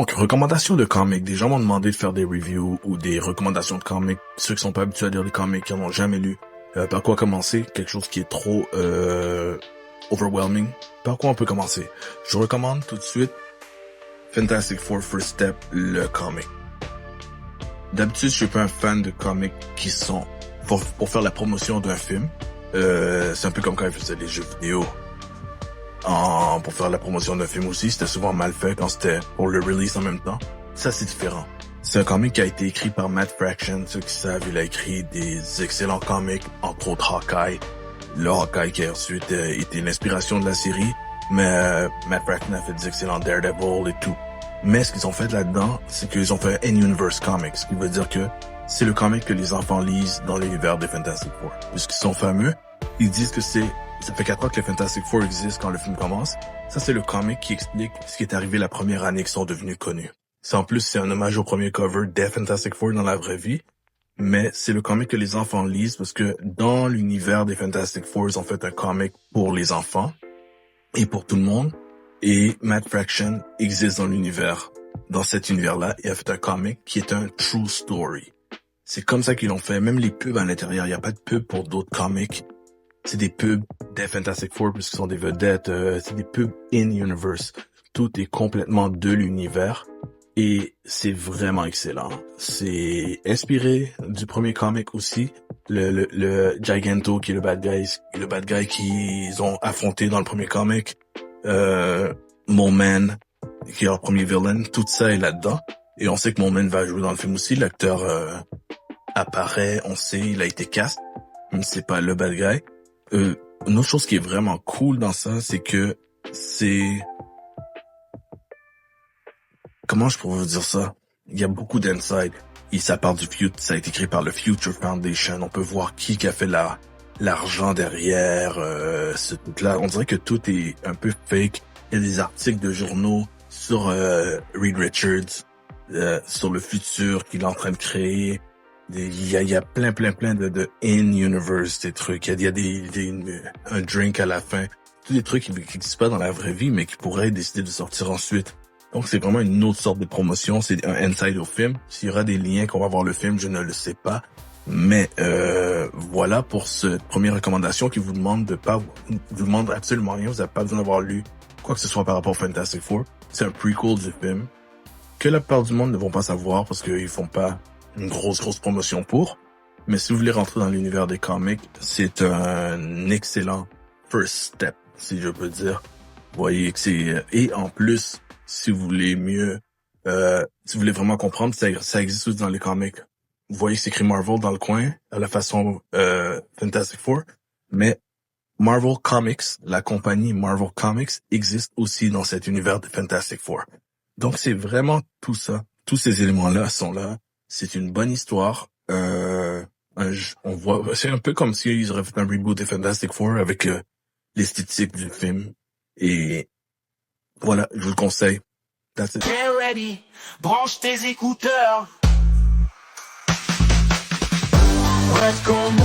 Donc, recommandations de comics. Des gens m'ont demandé de faire des reviews ou des recommandations de comics. Ceux qui sont pas habitués à lire des comics, qui n'en ont jamais lu. Par quoi commencer? Quelque chose qui est trop overwhelming. Par quoi on peut commencer? Je vous recommande tout de suite Fantastic Four First Step, le comic. D'habitude, je suis pas un fan de comics qui sont pour faire la promotion d'un film. C'est un peu comme quand ils faisaient des jeux vidéo. Pour faire la promotion d'un film aussi, c'était souvent mal fait quand c'était pour le release en même temps. Ça, c'est différent. C'est un comic qui a été écrit par Matt Fraction. Ceux qui savent, il a écrit des excellents comics, entre autres Hawkeye. Le Hawkeye qui a ensuite été l'inspiration de la série. Mais Matt Fraction a fait des excellents Daredevil et tout. Mais ce qu'ils ont fait là-dedans, c'est qu'ils ont fait In-Universe Comics, ce qui veut dire que c'est le comic que les enfants lisent dans l'univers des Fantastic Four. Puisqu'ils sont fameux, ils disent que ça fait 4 ans que les Fantastic Four existent quand le film commence. Ça, c'est le comic qui explique ce qui est arrivé la première année qu'ils sont devenus connus. En plus, c'est un hommage au premier cover des Fantastic Four dans la vraie vie. Mais c'est le comic que les enfants lisent parce que dans l'univers des Fantastic Four, ils ont fait un comic pour les enfants et pour tout le monde. Et Matt Fraction existe dans l'univers. Dans cet univers-là, il a fait un comic qui est un true story. C'est comme ça qu'ils l'ont fait. Même les pubs à l'intérieur, il n'y a pas de pub pour d'autres comics. C'est des pubs des Fantastic Four puisqu'ils sont des vedettes. C'est des pubs in-universe. Tout est complètement de l'univers. Et c'est vraiment excellent. C'est inspiré du premier comic aussi. Le Giganto qui est le bad guy qu'ils ont affronté dans le premier comic. Moment, qui est leur premier villain. Tout ça est là-dedans. Et on sait que Moment va jouer dans le film aussi. L'acteur apparaît, on sait, il a été cast. Même si c'est pas le bad guy. Une autre chose qui est vraiment cool dans ça, c'est que comment je pourrais vous dire ça? Il y a beaucoup d'inside. Et ça part ça a été créé par le Future Foundation. On peut voir qui a fait l'argent derrière ce truc-là. On dirait que tout est un peu fake. Il y a des articles de journaux sur Reed Richards, sur le futur qu'il est en train de créer. Il y a plein de in-universe, des trucs. Il y a un drink à la fin. Tous des trucs qui n'existent pas dans la vraie vie, mais qui pourraient décider de sortir ensuite. Donc, c'est vraiment une autre sorte de promotion. C'est un inside au film. S'il y aura des liens qu'on va voir le film, je ne le sais pas. Mais voilà pour cette première recommandation qui vous demande vous demande absolument rien. Vous n'avez pas besoin d'avoir lu quoi que ce soit par rapport au Fantastic Four. C'est un prequel du film que la plupart du monde ne vont pas savoir parce qu'ils font pas une grosse promotion pour. Mais si vous voulez rentrer dans l'univers des comics, c'est un excellent first step, si je peux dire. Vous voyez que et en plus, si vous voulez mieux, si vous voulez vraiment comprendre, ça existe aussi dans les comics. Vous voyez que c'est écrit Marvel dans le coin, à la façon Fantastic Four, mais Marvel Comics, la compagnie Marvel Comics, existe aussi dans cet univers de Fantastic Four. Donc c'est vraiment tout ça. Tous ces éléments-là sont là. C'est une bonne histoire. On voit, c'est un peu comme s'ils auraient fait un reboot de Fantastic Four avec l'esthétique du film. Et voilà, je vous le conseille. That's it. Get ready, branche tes écouteurs. What's going